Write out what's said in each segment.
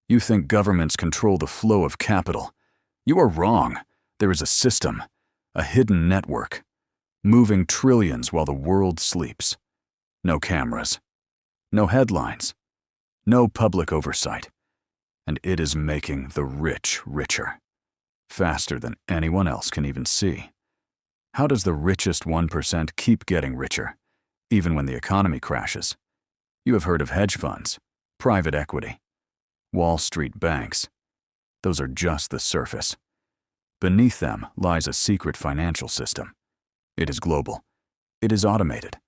You think governments control the flow of capital. You are wrong. There is a system, a hidden network, moving trillions while the world sleeps. No cameras, no headlines, no public oversight. And it is making the rich richer, faster than anyone else can even see. How does the richest 1% keep getting richer, even when the economy crashes? You have heard of hedge funds, private equity, Wall Street banks. Those are just the surface. Beneath them lies a secret financial system. It is global, it is automated,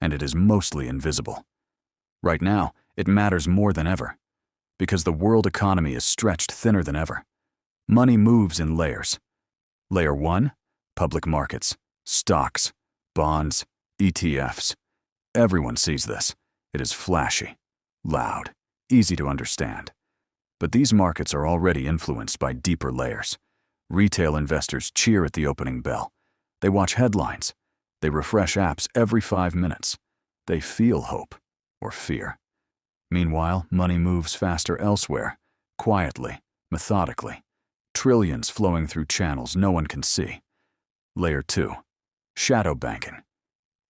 and it is mostly invisible. Right now, it matters more than ever, because the world economy is stretched thinner than ever. Money moves in layers. Layer 1, public markets, stocks, bonds, ETFs. Everyone sees this. It is flashy, loud, easy to understand. But these markets are already influenced by deeper layers. Retail investors cheer at the opening bell. They watch headlines. They refresh apps every 5 minutes. They feel hope or fear. Meanwhile, money moves faster elsewhere, quietly, methodically. Trillions flowing through channels no one can see. Layer 2, shadow banking.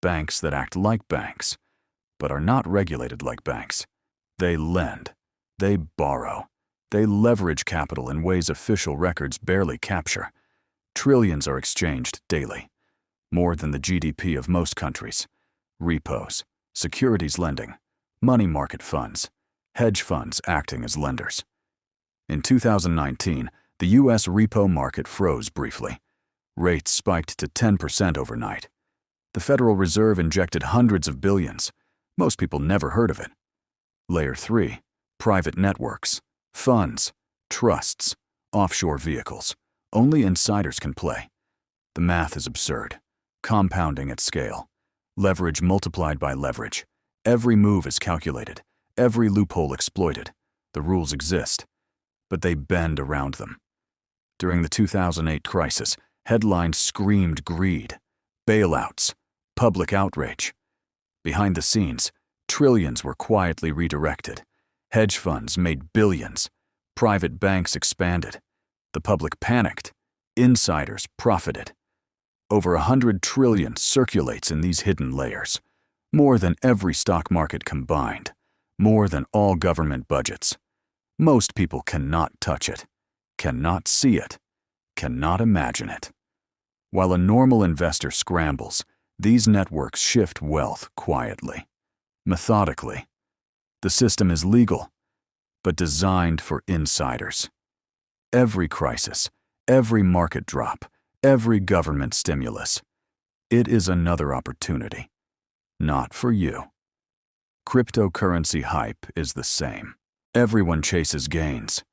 Banks that act like banks, but are not regulated like banks. They lend. They borrow. They leverage capital in ways official records barely capture. Trillions are exchanged daily, more than the GDP of most countries. Repos, securities lending, money market funds, hedge funds acting as lenders. In 2019, the U.S. repo market froze briefly. Rates spiked to 10% overnight. The Federal Reserve injected hundreds of billions. Most people never heard of it. Layer 3, private networks, funds, trusts, offshore vehicles. Only insiders can play. The math is absurd. Compounding at scale. Leverage multiplied by leverage. Every move is calculated. Every loophole exploited. The rules exist, but they bend around them. During the 2008 crisis, headlines screamed greed, bailouts, public outrage. Behind the scenes, trillions were quietly redirected. Hedge funds made billions. Private banks expanded. The public panicked. Insiders profited. Over 100 trillion circulates in these hidden layers. More than every stock market combined. More than all government budgets. Most people cannot touch it, cannot see it, cannot imagine it. While a normal investor scrambles, these networks shift wealth quietly, methodically. The system is legal, but designed for insiders. Every crisis, every market drop, every government stimulus, it is another opportunity. Not for you. Cryptocurrency hype is the same. Everyone chases gains.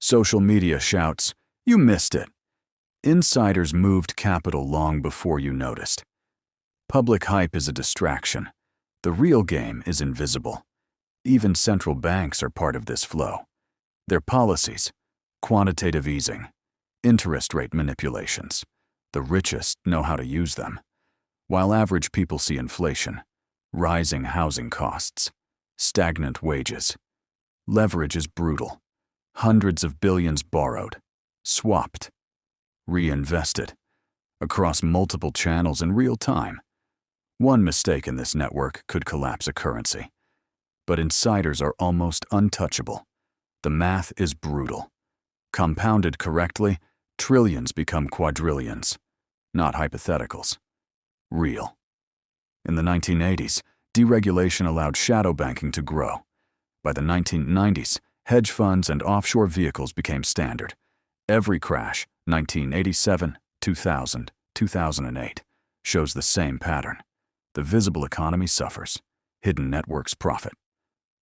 Social media shouts, "You missed it." Insiders moved capital long before you noticed. Public hype is a distraction. The real game is invisible. Even central banks are part of this flow. Their policies, quantitative easing, interest rate manipulations. The richest know how to use them, while average people see inflation, rising housing costs, stagnant wages. Leverage is brutal. Hundreds of billions borrowed, swapped, reinvested, across multiple channels in real time. One mistake in this network could collapse a currency. But insiders are almost untouchable. The math is brutal. Compounded correctly, trillions become quadrillions. Not hypotheticals. Real. In the 1980s, deregulation allowed shadow banking to grow. By the 1990s, hedge funds and offshore vehicles became standard. Every crash, 1987, 2000, 2008, shows the same pattern. The visible economy suffers. Hidden networks profit.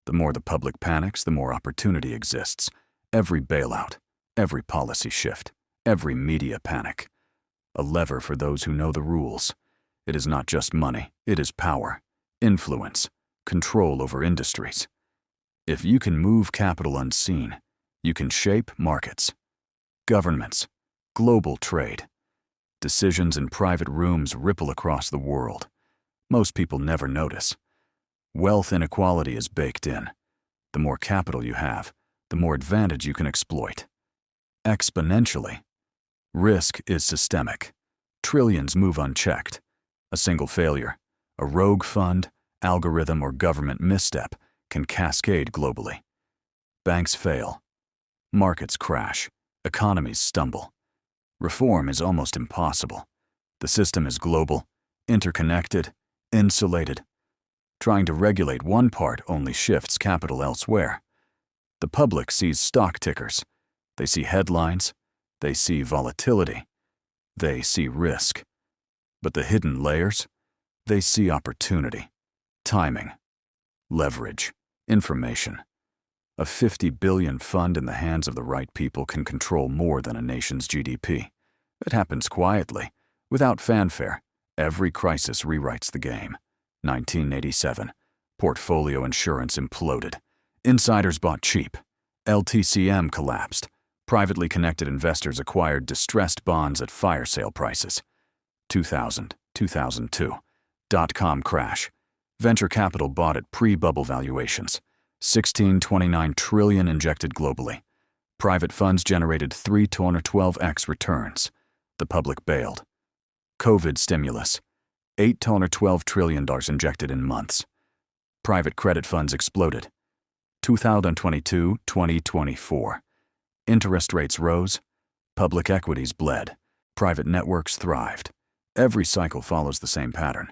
The more the public panics, the more opportunity exists. Every bailout, every policy shift, every media panic. A lever for those who know the rules. It is not just money, it is power, influence, control over industries. If you can move capital unseen, you can shape markets, governments, global trade. Decisions in private rooms ripple across the world. Most people never notice. Wealth inequality is baked in. The more capital you have, the more advantage you can exploit. Exponentially. Risk is systemic. Trillions move unchecked. A single failure, a rogue fund, algorithm, or government misstep can cascade globally. Banks fail. Markets crash. Economies stumble. Reform is almost impossible. The system is global, interconnected, insulated. Trying to regulate one part only shifts capital elsewhere. The public sees stock tickers. They see headlines. They see volatility. They see risk. But the hidden layers? They see opportunity, timing, leverage, information. A $50 billion fund in the hands of the right people can control more than a nation's GDP. It happens quietly, without fanfare. Every crisis rewrites the game. 1987. Portfolio insurance imploded. Insiders bought cheap. LTCM collapsed. Privately connected investors acquired distressed bonds at fire sale prices. 2000, 2002. Dot-com crash. Venture capital bought at pre-bubble valuations. 1629 trillion injected globally. Private funds generated 3 to 12x returns. The public bailed. COVID stimulus. $8 to $12 trillion injected in months. Private credit funds exploded. 2022-2024. Interest rates rose. Public equities bled. Private networks thrived. Every cycle follows the same pattern.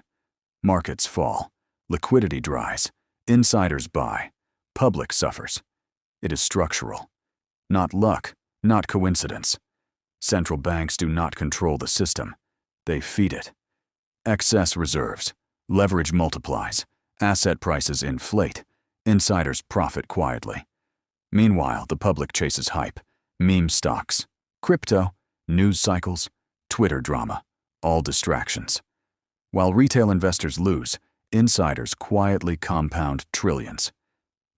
Markets fall. Liquidity dries. Insiders buy. Public suffers. It is structural. Not luck, not coincidence. Central banks do not control the system. They feed it. Excess reserves. Leverage multiplies. Asset prices inflate. Insiders profit quietly. Meanwhile, the public chases hype. Meme stocks. Crypto. News cycles. Twitter drama. All distractions. While retail investors lose, insiders quietly compound trillions.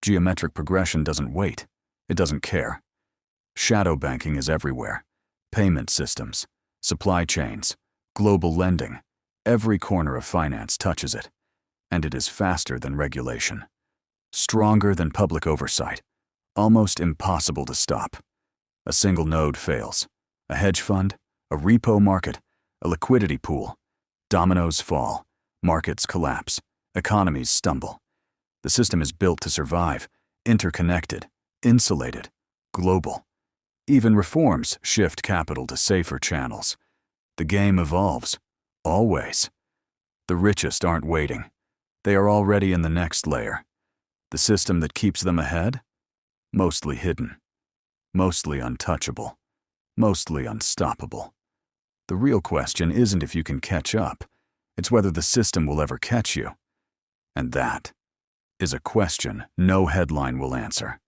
Geometric progression doesn't wait. It doesn't care. Shadow banking is everywhere. Payment systems, supply chains, global lending. Every corner of finance touches it. And it is faster than regulation. Stronger than public oversight. Almost impossible to stop. A single node fails. A hedge fund, a repo market, a liquidity pool. Dominoes fall. Markets collapse. Economies stumble. The system is built to survive, interconnected, insulated, global. Even reforms shift capital to safer channels. The game evolves, always. The richest aren't waiting. They are already in the next layer. The system that keeps them ahead? Mostly hidden, mostly untouchable, mostly unstoppable. The real question isn't if you can catch up, it's whether the system will ever catch you. And that is a question no headline will answer.